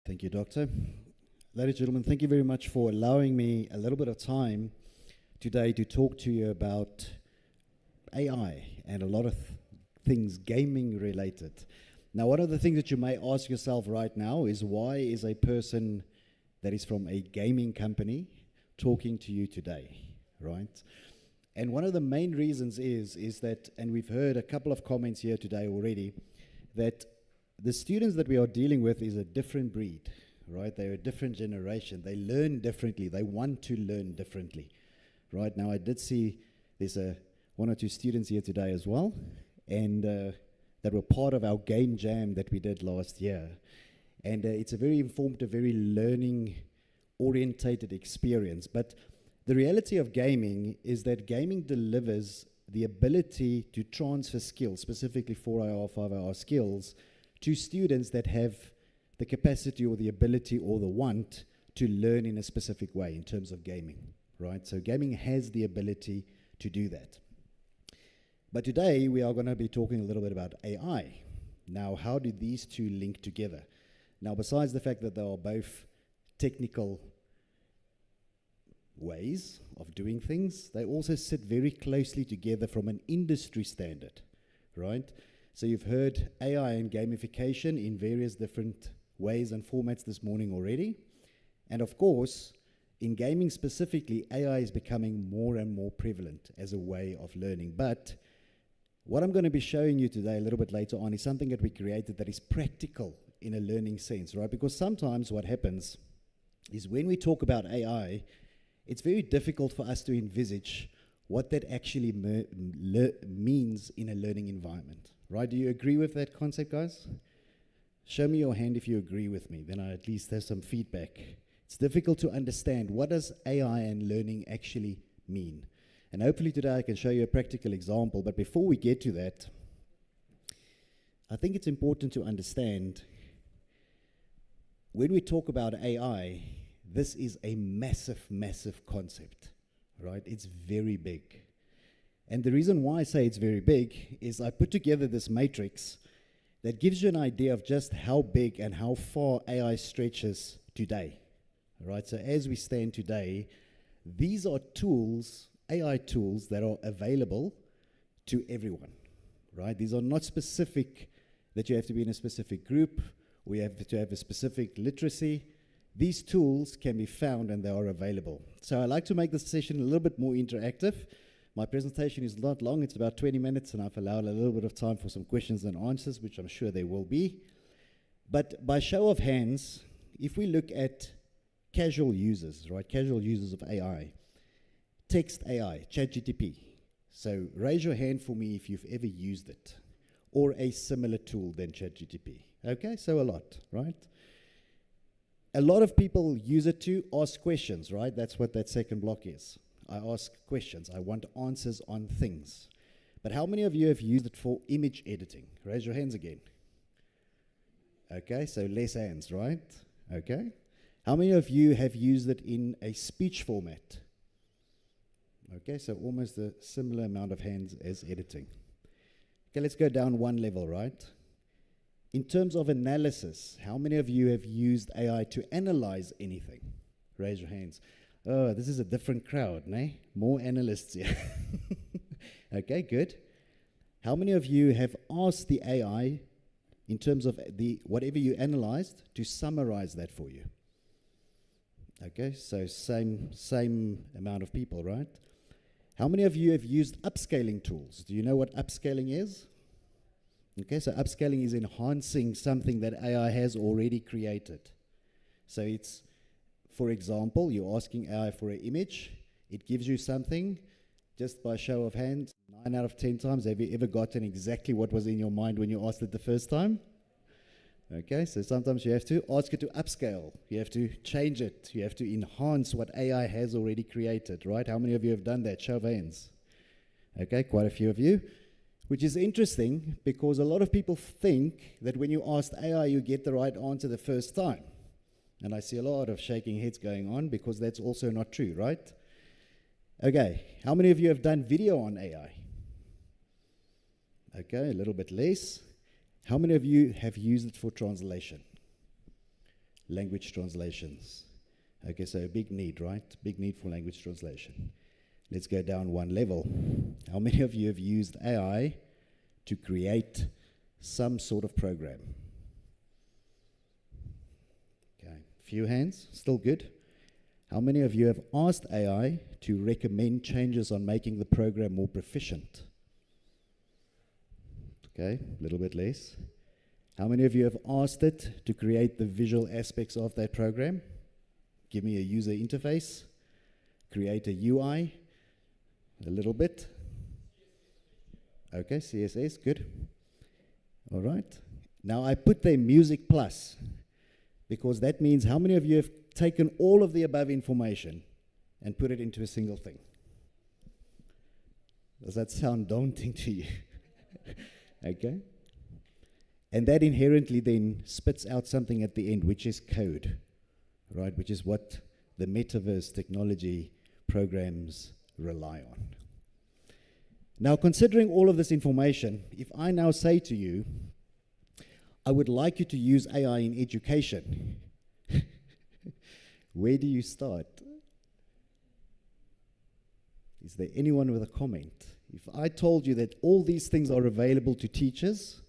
Thank you, Doctor. Ladies and gentlemen, thank you very much for allowing me a little bit of time today to talk to you about AI and a lot of things gaming related. Now, one of the things that you may ask yourself right now is, why is a person that is from a gaming company talking to you today, right? And one of the main reasons is that, and we've heard a couple of comments here today already, that the students that we are dealing with is a different breed, right? They're a different generation. They learn differently. They want to learn differently, right? Now, I did see there's one or two students here today as well, and that were part of our game jam that we did last year. And it's a very informative, very learning-orientated experience. But the reality of gaming is that gaming delivers the ability to transfer skills, specifically 4-hour, 5-hour skills, to students that have the capacity or the ability or the want to learn in a specific way in terms of gaming, right? So gaming has the ability to do that. But today we are going to be talking a little bit about AI. Now, how do these two link together? Now, besides the fact that they are both technical ways of doing things, they also sit very closely together from an industry standard, right? So you've heard AI and gamification in various different ways and formats this morning already. And of course, in gaming specifically, AI is becoming more and more prevalent as a way of learning. But what I'm going to be showing you today a little bit later on is something that we created that is practical in a learning sense, right? Because sometimes what happens is when we talk about AI, it's very difficult for us to envisage what that actually means in a learning environment, right? Do you agree with that concept, guys? Show me your hand if you agree with me, then I at least have some feedback. It's difficult to understand, what does AI and learning actually mean? And hopefully today I can show you a practical example, but before we get to that, I think it's important to understand, when we talk about AI, this is a massive, massive concept, right? It's very big. And the reason why I say it's very big is I put together this matrix that gives you an idea of just how big and how far AI stretches today, right? So as we stand today, these are tools, AI tools, that are available to everyone, right? These are not specific, that you have to be in a specific group, or you have to have a specific literacy. These tools can be found and they are available. So I like to make this session a little bit more interactive. My presentation is not long, it's about 20 minutes, and I've allowed a little bit of time for some questions and answers, which I'm sure there will be. But by show of hands, if we look at casual users, right, casual users of AI, text AI, ChatGPT. So raise your hand for me if you've ever used it, or a similar tool than ChatGPT. Okay, so a lot, right? A lot of people use it to ask questions, right? That's what that second block is. I ask questions. I want answers on things. But how many of you have used it for image editing? Raise your hands again. Okay, so less hands, right? Okay. How many of you have used it in a speech format? Okay, so almost a similar amount of hands as editing. Okay, let's go down one level, right? In terms of analysis, how many of you have used AI to analyze anything? Raise your hands. Oh, this is a different crowd, né? More analysts here. Okay, good. How many of you have asked the AI, in terms of the whatever you analyzed, to summarize that for you? Okay, so same amount of people, right? How many of you have used upscaling tools? Do you know what upscaling is? Okay, so upscaling is enhancing something that AI has already created. So it's, for example, you're asking AI for an image, it gives you something. Just by show of hands, 9 out of 10 times, have you ever gotten exactly what was in your mind when you asked it the first time? Okay, so sometimes you have to ask it to upscale. You have to change it. You have to enhance what AI has already created, right? How many of you have done that? Show of hands. Okay, quite a few of you. Which is interesting, because a lot of people think that when you ask AI, you get the right answer the first time. And I see a lot of shaking heads going on, because that's also not true, right? Okay, how many of you have done video on AI? Okay, a little bit less. How many of you have used it for translation? language translations. Okay, so a big need, right? Big need for language translation. Let's go down one level. How many of you have used AI to create some sort of program? Okay, few hands, still good. How many of you have asked AI to recommend changes on making the program more proficient? Okay, a little bit less. How many of you have asked it to create the visual aspects of that program? Give me a user interface, create a UI, a little bit. Okay, CSS, good. All right. Now I put there music plus, because that means how many of you have taken all of the above information and put it into a single thing? Does that sound daunting to you? Okay. And that inherently then spits out something at the end, which is code, right? Which is what the metaverse technology programs rely on. Now, considering all of this information, if I now say to you, I would like you to use AI in education, where do you start? Is there anyone with a comment? If I told you that all these things are available to teachers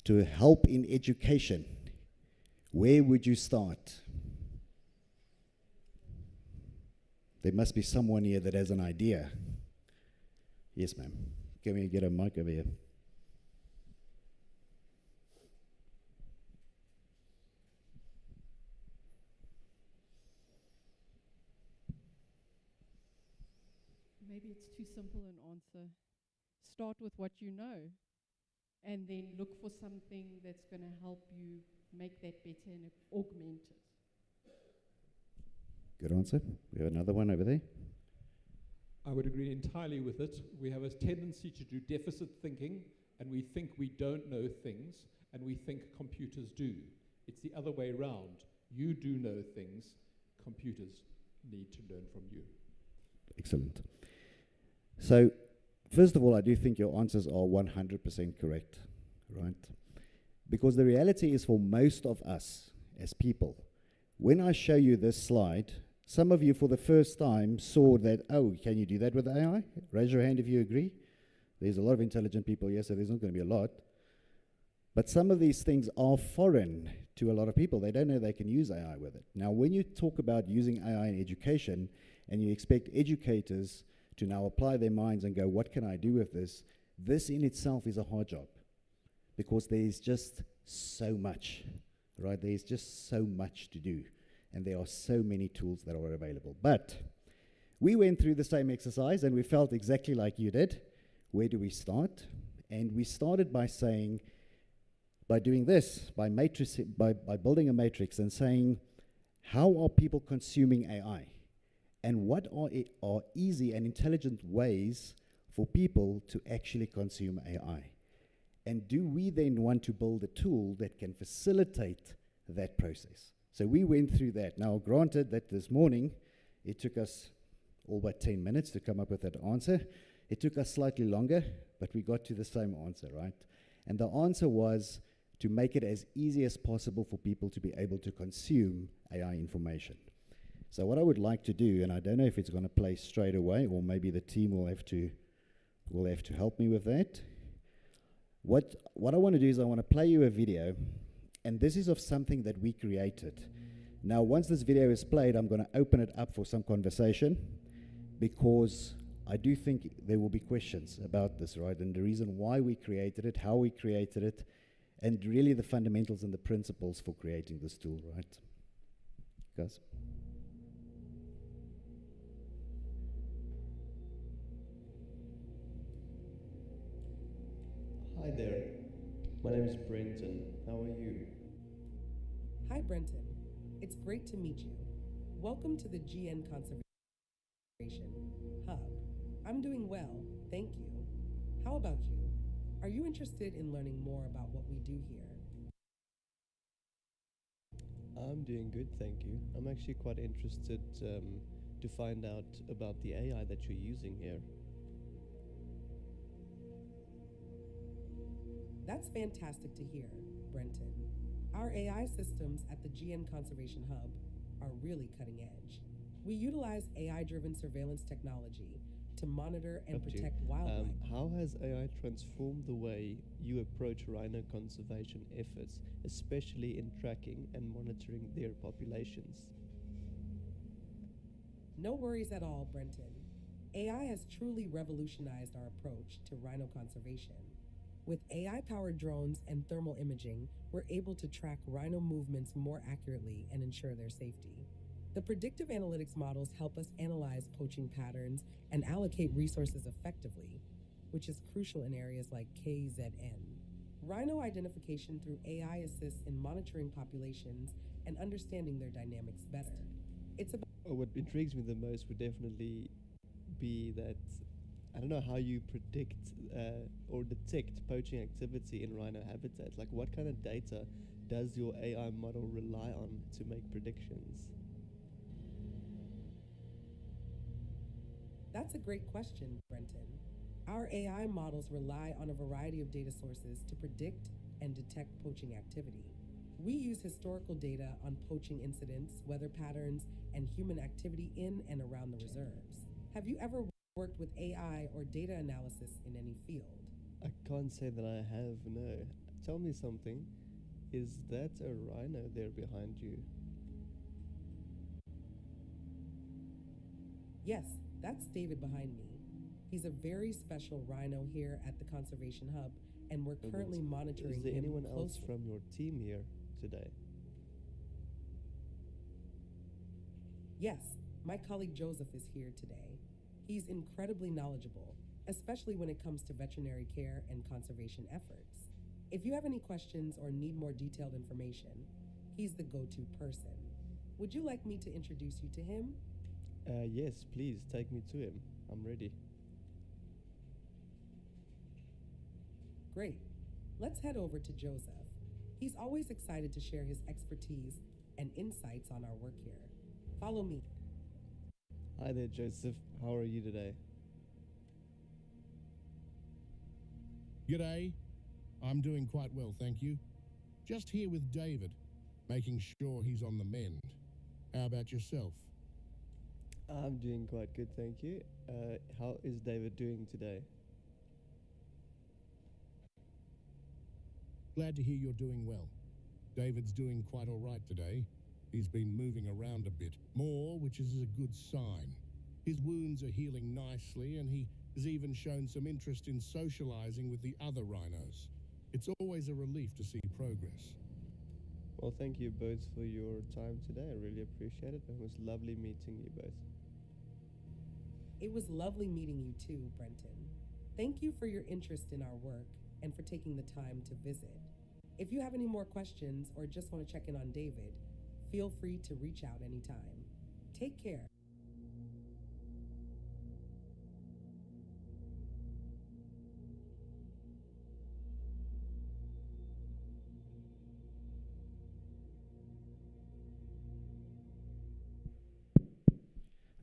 to help in education, where would you start? There must be someone here that has an idea. Yes, ma'am. Can we get a mic over here? Maybe it's too simple an answer. Start with what you know, and then look for something that's going to help you make that better and augment it. Good answer. We have another one over there. I would agree entirely with it. We have a tendency to do deficit thinking, and we think we don't know things, and we think computers do. It's the other way around. You do know things, computers need to learn from you. Excellent. So, first of all, I do think your answers are 100% correct, right? Because the reality is, for most of us as people, when I show you this slide, some of you for the first time saw that, oh, can you do that with AI? Raise your hand if you agree. There's a lot of intelligent people here, so there's not going to be a lot. But some of these things are foreign to a lot of people. They don't know they can use AI with it. Now, when you talk about using AI in education, and you expect educators to now apply their minds and go, what can I do with this? This in itself is a hard job, because there's just so much, right? There's just so much to do, and there are so many tools that are available. But we went through the same exercise, and we felt exactly like you did. Where do we start? And we started by saying, by doing this, by building a matrix and saying, how are people consuming AI? And what are easy and intelligent ways for people to actually consume AI? And do we then want to build a tool that can facilitate that process? So we went through that. Now, granted that this morning, it took us all but 10 minutes to come up with that answer. It took us slightly longer, but we got to the same answer, right? And the answer was to make it as easy as possible for people to be able to consume AI information. So what I would like to do, and I don't know if it's going to play straight away, or maybe the team will have to help me with that. What I want to do is I want to play you a video, and this is of something that we created. Now, once this video is played, I'm going to open it up for some conversation, because I do think there will be questions about this, right? And the reason why we created it, how we created it, and really the fundamentals and the principles for creating this tool, right? Guys? Hi there, my name is Brenton. How are you? Hi, Brenton. It's great to meet you. Welcome to the GN Conservation Hub. I'm doing well, thank you. How about you? Are you interested in learning more about what we do here? I'm doing good, thank you. I'm actually quite interested to find out about the AI that you're using here. That's fantastic to hear, Brenton. Our AI systems at the GN Conservation Hub are really cutting edge. We utilize AI-driven surveillance technology to monitor and Up to you. protect wildlife. How has AI transformed the way you approach rhino conservation efforts, especially in tracking and monitoring their populations? No worries at all, Brenton. AI has truly revolutionized our approach to rhino conservation. With AI-powered drones and thermal imaging, we're able to track rhino movements more accurately and ensure their safety. The predictive analytics models help us analyze poaching patterns and allocate resources effectively, which is crucial in areas like KZN. Rhino identification through AI assists in monitoring populations and understanding their dynamics better. It's about What intrigues me the most would definitely be that I don't know how you predict or detect poaching activity in rhino habitats. Like, what kind of data does your AI model rely on to make predictions? That's a great question, Brenton. Our AI models rely on a variety of data sources to predict and detect poaching activity. We use historical data on poaching incidents, weather patterns, and human activity in and around the reserves. Have you ever worked with AI or data analysis in any field? I can't say that I have, no. Tell me something. Is that a rhino there behind you? Yes, that's David behind me. He's a very special rhino here at the Conservation Hub, and we're Oh, currently that's- monitoring Is there him anyone else closely. from your team here today? Yes, my colleague Joseph is here today. He's incredibly knowledgeable, especially when it comes to veterinary care and conservation efforts. If you have any questions or need more detailed information, he's the go-to person. Would you like me to introduce you to him? Yes, please take me to him. I'm ready. Great. Let's head over to Joseph. He's always excited to share his expertise and insights on our work here. Follow me. Hi there, Joseph. How are you today? G'day. I'm doing quite well, thank you. Just here with David, making sure he's on the mend. How about yourself? I'm doing quite good, thank you. How is David doing today? Glad to hear you're doing well. David's doing quite all right today. He's been moving around a bit more, which is a good sign. His wounds are healing nicely, and he has even shown some interest in socializing with the other rhinos. It's always a relief to see progress. Well, thank you both for your time today. I really appreciate it. It was lovely meeting you both. It was lovely meeting you too, Brenton. Thank you for your interest in our work and for taking the time to visit. If you have any more questions or just want to check in on David, feel free to reach out anytime. Take care.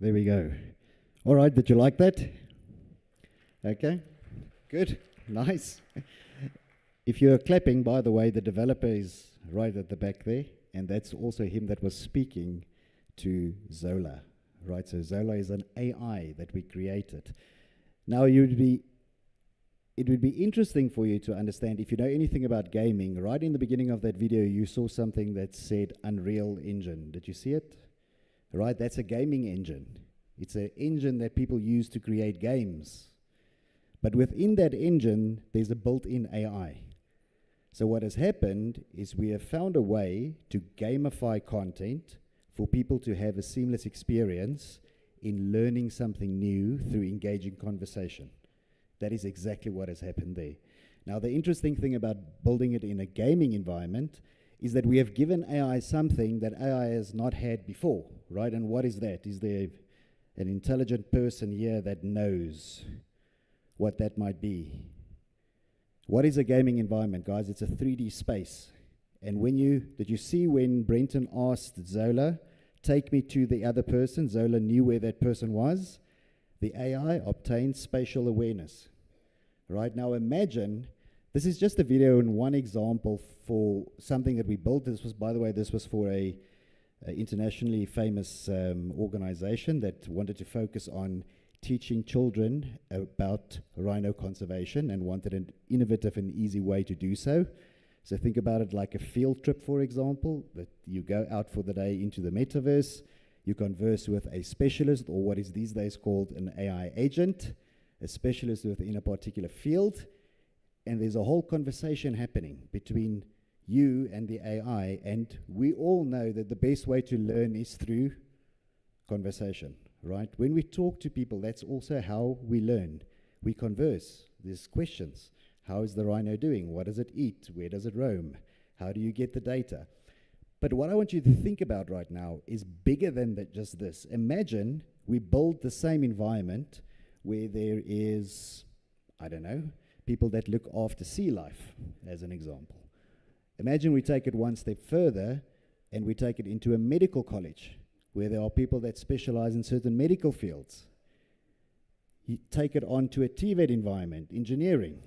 There we go. All right, did you like that? Okay, good, nice. If you're clapping, by the way, the developer is right at the back there, and that's also him that was speaking to Zola, right? So Zola is an AI that we created. Now, it would be interesting for you to understand, if you know anything about gaming, right in the beginning of that video, you saw something that said Unreal Engine. Did you see it? Right, that's a gaming engine. It's an engine that people use to create games. But within that engine, there's a built-in AI. So what has happened is we have found a way to gamify content for people to have a seamless experience in learning something new through engaging conversation. That is exactly what has happened there. Now, the interesting thing about building it in a gaming environment is that we have given AI something that AI has not had before, right? And what is that? Is there an intelligent person here that knows what that might be? What is a gaming environment, guys? It's a 3D space. And did you see when Brenton asked Zola, take me to the other person? Zola knew where that person was. The AI obtained spatial awareness. Right now, imagine This is just a video and one example for something that we built. This was, by the way, this was for a internationally famous organization that wanted to focus on teaching children about rhino conservation and wanted an innovative and easy way to do so. So think about it like a field trip, for example, that you go out for the day into the metaverse, you converse with a specialist, or what is these days called an AI agent, a specialist within a particular field, and there's a whole conversation happening between you and the AI, and we all know that the best way to learn is through conversation, right? When we talk to people, that's also how we learn. We converse, there's questions. How is the rhino doing? What does it eat? Where does it roam? How do you get the data? But what I want you to think about right now is bigger than just this. Imagine we build the same environment where there is, I don't know, people that look after sea life, as an example. Imagine we take it one step further and we take it into a medical college where there are people that specialize in certain medical fields. You take it on to a TVET environment, engineering.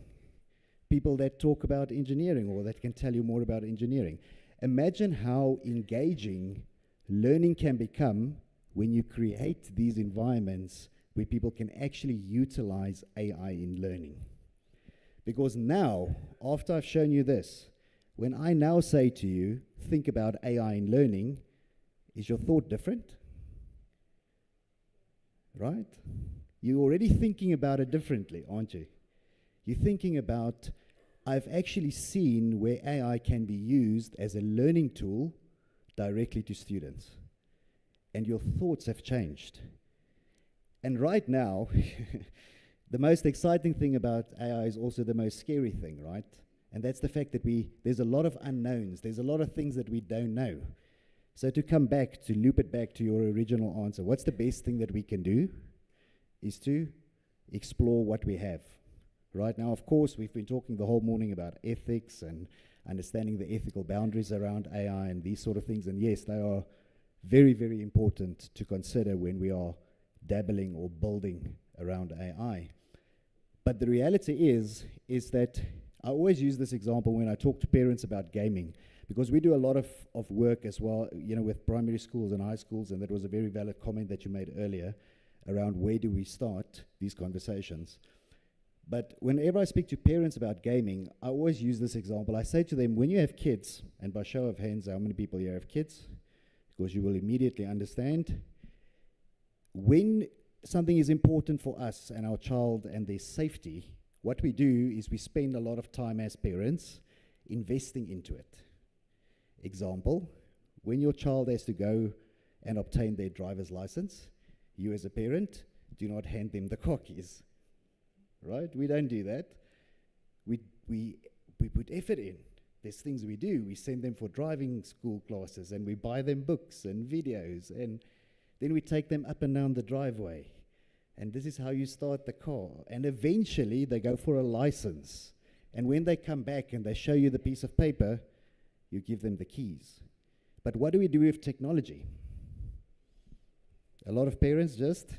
People that talk about engineering or that can tell you more about engineering. Imagine how engaging learning can become when you create these environments where people can actually utilize AI in learning. Because now, after I've shown you this, when I now say to you, think about AI in learning, is your thought different? Right? You're already thinking about it differently, aren't you? You're thinking about, I've actually seen where AI can be used as a learning tool directly to students. And your thoughts have changed. And right now, the most exciting thing about AI is also the most scary thing, right? And that's the fact that there's a lot of unknowns. There's a lot of things that we don't know. So to come back, to loop it back to your original answer, what's the best thing that we can do is to explore what we have. Right now, of course, we've been talking the whole morning about ethics and understanding the ethical boundaries around AI and these sort of things. And yes, they are very, very important to consider when we are dabbling or building around AI. But the reality is that I always use this example when I talk to parents about gaming, because we do a lot of work as well, with primary schools and high schools, and that was a very valid comment that you made earlier around where do we start these conversations. But whenever I speak to parents about gaming, I always use this example. I say to them, when you have kids, and by show of hands, how many people here have kids? Because you will immediately understand. When something is important for us and our child and their safety, what we do is we spend a lot of time as parents investing into it. Example, when your child has to go and obtain their driver's license, you as a parent do not hand them the car keys. Right? We don't do that. We put effort in. There's things we do. We send them for driving school classes, and we buy them books and videos, and then we take them up and down the driveway. And this is how you start the car. And eventually, they go for a license. And when they come back and they show you the piece of paper, you give them the keys. But what do we do with technology? A lot of parents just,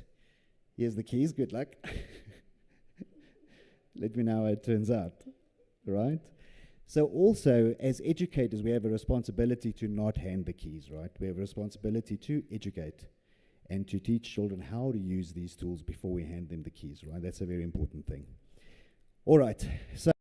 here's the keys, good luck. Let me know how it turns out, right? So also, as educators, we have a responsibility to not hand the keys, right? We have a responsibility to educate and to teach children how to use these tools before we hand them the keys, right? That's a very important thing. All right, so